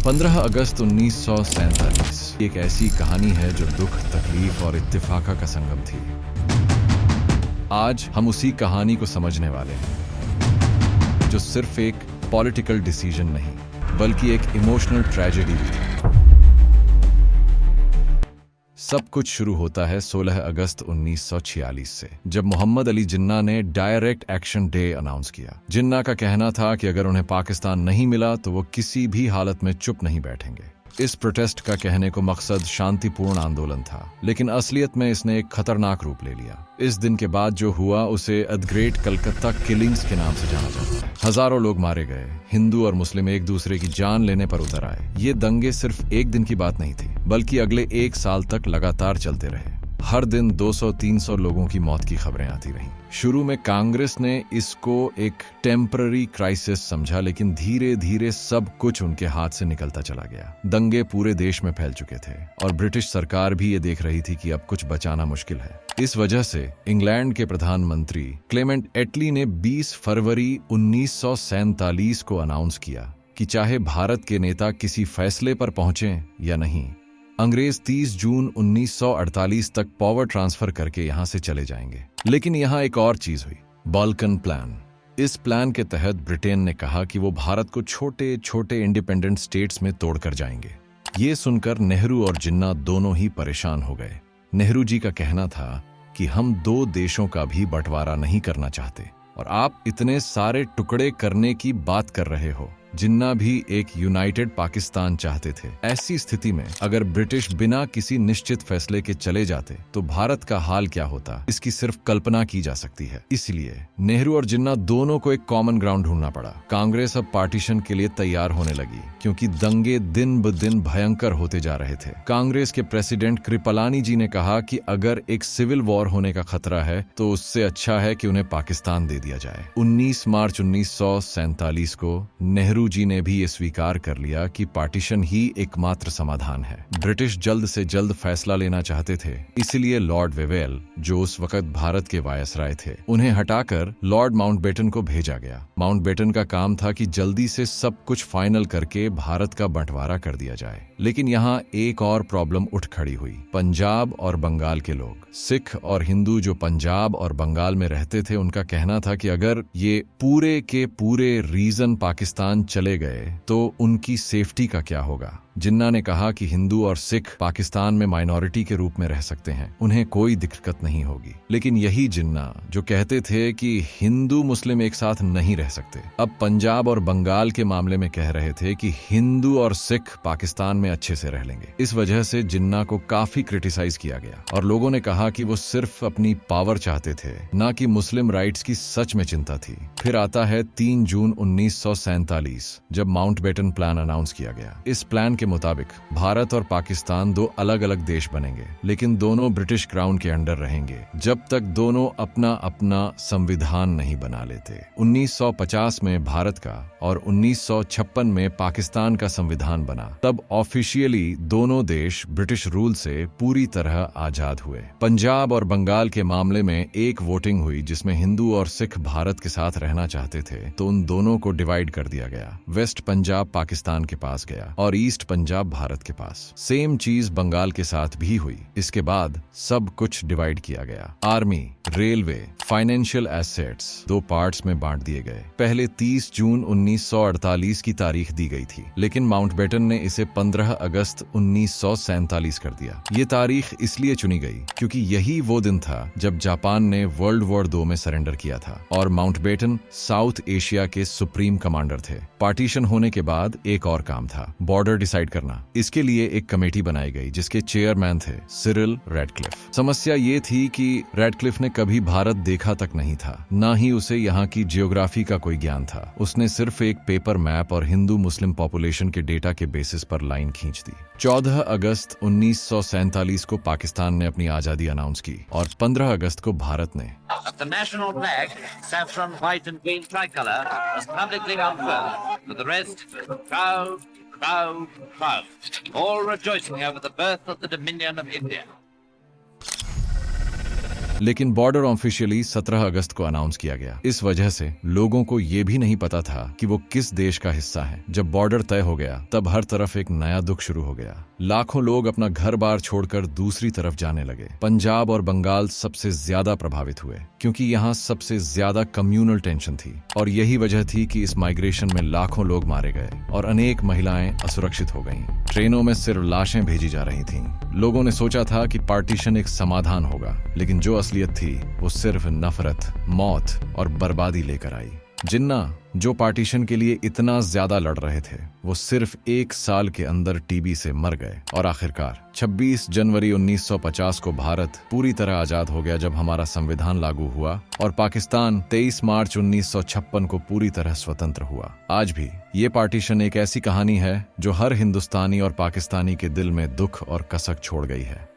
15 अगस्त 1947 एक ऐसी कहानी है जो दुख, तकलीफ और इत्तेफाका का संगम थी। आज हम उसी कहानी को समझने वाले हैं, जो सिर्फ एक पॉलिटिकल डिसीजन नहीं, बल्कि एक इमोशनल ट्रेजेडी भी थी। सब कुछ शुरू होता है 16 अगस्त 1946 से, जब मोहम्मद अली जिन्ना ने डायरेक्ट एक्शन डे अनाउंस किया। जिन्ना का कहना था कि अगर उन्हें पाकिस्तान नहीं मिला तो वो किसी भी हालत में चुप नहीं बैठेंगे। इस प्रोटेस्ट का कहने को मकसद शांतिपूर्ण आंदोलन था, लेकिन असलियत में इसने एक खतरनाक रूप ले लिया। इस दिन के बाद जो हुआ उसे द ग्रेट कलकत्ता किलिंग्स के नाम से जाना जाता है। हजारों लोग मारे गए, हिंदू और मुस्लिम एक दूसरे की जान लेने पर उतर आए। ये दंगे सिर्फ एक दिन की बात नहीं थी, बल्कि अगले 1 साल तक लगातार चलते रहे। हर दिन 200-300 लोगों की मौत की खबरें आती रहीं। शुरू में कांग्रेस ने इसको एक टेम्पररी क्राइसिस समझा, लेकिन धीरे धीरे सब कुछ उनके हाथ से निकलता चला गया। दंगे पूरे देश में फैल चुके थे और ब्रिटिश सरकार भी ये देख रही थी कि अब कुछ बचाना मुश्किल है। इस वजह से इंग्लैंड के प्रधानमंत्री क्लेमेंट एटली ने 20 फरवरी 1947 को अनाउंस किया कि चाहे भारत के नेता किसी फैसले पर पहुंचे या नहीं, अंग्रेज 30 जून 1948 तक पावर ट्रांसफर करके यहां से चले जाएंगे। लेकिन यहां एक और चीज हुई, बाल्कन प्लान। इस प्लान के तहत ब्रिटेन ने कहा कि वो भारत को छोटे छोटे इंडिपेंडेंट स्टेट्स में तोड़कर जाएंगे। ये सुनकर नेहरू और जिन्ना दोनों ही परेशान हो गए। नेहरू जी का कहना था कि हम 2 देशों का भी बंटवारा नहीं करना चाहते और आप इतने सारे टुकड़े करने की बात कर रहे हो। जिन्ना भी एक यूनाइटेड पाकिस्तान चाहते थे। ऐसी स्थिति में अगर ब्रिटिश बिना किसी निश्चित फैसले के चले जाते तो भारत का हाल क्या होता, इसकी सिर्फ कल्पना की जा सकती है। इसलिए नेहरू और जिन्ना दोनों को एक कॉमन ग्राउंड ढूंढना पड़ा। कांग्रेस अब पार्टीशन के लिए तैयार होने लगी, क्योंकि दंगे दिन ब दिन भयंकर होते जा रहे थे। कांग्रेस के प्रेसिडेंट कृपलानी जी ने कहा कि अगर एक सिविल वॉर होने का खतरा है तो उससे अच्छा है कि उन्हें पाकिस्तान दे दिया जाए। 19 मार्च 1947 को नेहरू जी ने भी ये स्वीकार कर लिया कि पार्टीशन ही एकमात्र समाधान है। ब्रिटिश जल्द से जल्द फैसला लेना चाहते थे, इसलिए लॉर्ड वेवेल, जो उस वक्त भारत के वायसराय थे, उन्हें हटाकर लॉर्ड माउंटबेटन को भेजा गया। माउंटबेटन का काम था कि जल्दी से सब कुछ फाइनल करके भारत का बंटवारा कर दिया जाए। लेकिन यहाँ एक और प्रॉब्लम उठ खड़ी हुई। पंजाब और बंगाल के लोग, सिख और हिंदू जो पंजाब और बंगाल में रहते थे, उनका कहना था कि अगर ये पूरे के पूरे रीजन पाकिस्तान चले गए तो उनकी सेफ्टी का क्या होगा। जिन्ना ने कहा कि हिंदू और सिख पाकिस्तान में माइनॉरिटी के रूप में रह सकते हैं, उन्हें कोई दिक्कत नहीं होगी। लेकिन यही जिन्ना जो कहते थे कि हिंदू मुस्लिम एक साथ नहीं रह सकते, अब पंजाब और बंगाल के मामले में कह रहे थे कि हिंदू और सिख पाकिस्तान में अच्छे से रह लेंगे। इस वजह से जिन्ना को काफी क्रिटिसाइज किया गया और लोगों ने कहा कि वो सिर्फ अपनी पावर चाहते थे, ना कि मुस्लिम राइट्स की सच में चिंता थी। फिर आता है 3 जून 1947, जब माउंटबेटन प्लान अनाउंस किया गया। इस प्लान के मुताबिक भारत और पाकिस्तान 2 अलग अलग देश बनेंगे, लेकिन दोनों ब्रिटिश क्राउन के अंडर रहेंगे जब तक दोनों अपना अपना संविधान नहीं बना लेते। 1950 में भारत का और 1956 में पाकिस्तान का संविधान बना। तब ऑफिशियली दोनों देश ब्रिटिश रूल से पूरी तरह आजाद हुए। पंजाब और बंगाल के मामले में एक वोटिंग हुई जिसमें हिंदू और सिख भारत के साथ रहना चाहते थे, तो उन दोनों को डिवाइड कर दिया गया। वेस्ट पंजाब पाकिस्तान के पास गया और ईस्ट पंजाब भारत के पास। सेम चीज बंगाल के साथ भी हुई। इसके बाद सब कुछ डिवाइड किया गया। Army, railway, financial assets 2 parts में बांट दिए गए। पहले 30 जून 1948 की तारीख दी गई थी, लेकिन माउंटबेटन ने इसे 15 अगस्त 1947 कर दिया। ये तारीख इसलिए चुनी गई क्योंकि यही वो दिन था जब जापान ने वर्ल्ड वॉर 2 में सरेंडर किया था और माउंटबेटन साउथ एशिया के सुप्रीम कमांडर थे। पार्टीशन होने के बाद एक और काम था, बॉर्डर डिसाइड करना। इसके लिए एक कमेटी बनाई गई जिसके चेयरमैन थे सिरिल रैडक्लिफ। समस्या ये थी कि रैडक्लिफ ने कभी भारत देखा तक नहीं था, ना ही उसे यहाँ की जियोग्राफी का कोई ज्ञान था। उसने सिर्फ एक पेपर मैप और हिंदू मुस्लिम पॉपुलेशन के डेटा के बेसिस पर लाइन खींच दी। 14 अगस्त 1947 को पाकिस्तान ने अपनी आजादी अनाउंस की और 15 अगस्त को भारत ने The national flag, saffron, white and green tricolour, was publicly unfurled. For the rest, proud, proud, proud, all rejoicing over the birth of the Dominion of India. लेकिन बॉर्डर ऑफिशियली 17 अगस्त को अनाउंस किया गया। इस वजह से लोगों को ये भी नहीं पता था कि वो किस देश का हिस्सा है। जब बॉर्डर तय हो गया तब हर तरफ एक नया दुख शुरू हो गया। लाखों लोग अपना घर बार छोड़कर दूसरी तरफ जाने लगे। पंजाब और बंगाल सबसे ज्यादा प्रभावित हुए क्योंकि यहाँ सबसे ज्यादा कम्युनल टेंशन थी और यही वजह थी कि इस माइग्रेशन में लाखों लोग मारे गए और अनेक महिलाएं असुरक्षित हो गईं। ट्रेनों में सिर्फ लाशें भेजी जा रही थीं। लोगों ने सोचा था कि पार्टीशन एक समाधान होगा, लेकिन जो असलियत थी वो सिर्फ नफरत, मौत और बर्बादी लेकर आई। जिन्ना जो पार्टीशन के लिए इतना ज्यादा लड़ रहे थे वो सिर्फ 1 साल के अंदर टीबी से मर गए और आखिरकार 26 जनवरी 1950 को भारत पूरी तरह आजाद हो गया जब हमारा संविधान लागू हुआ और पाकिस्तान 23 मार्च 1956 को पूरी तरह स्वतंत्र हुआ। आज भी ये पार्टीशन एक ऐसी कहानी है जो हर हिंदुस्तानी और पाकिस्तानी के दिल में दुख और कसक छोड़ गई है।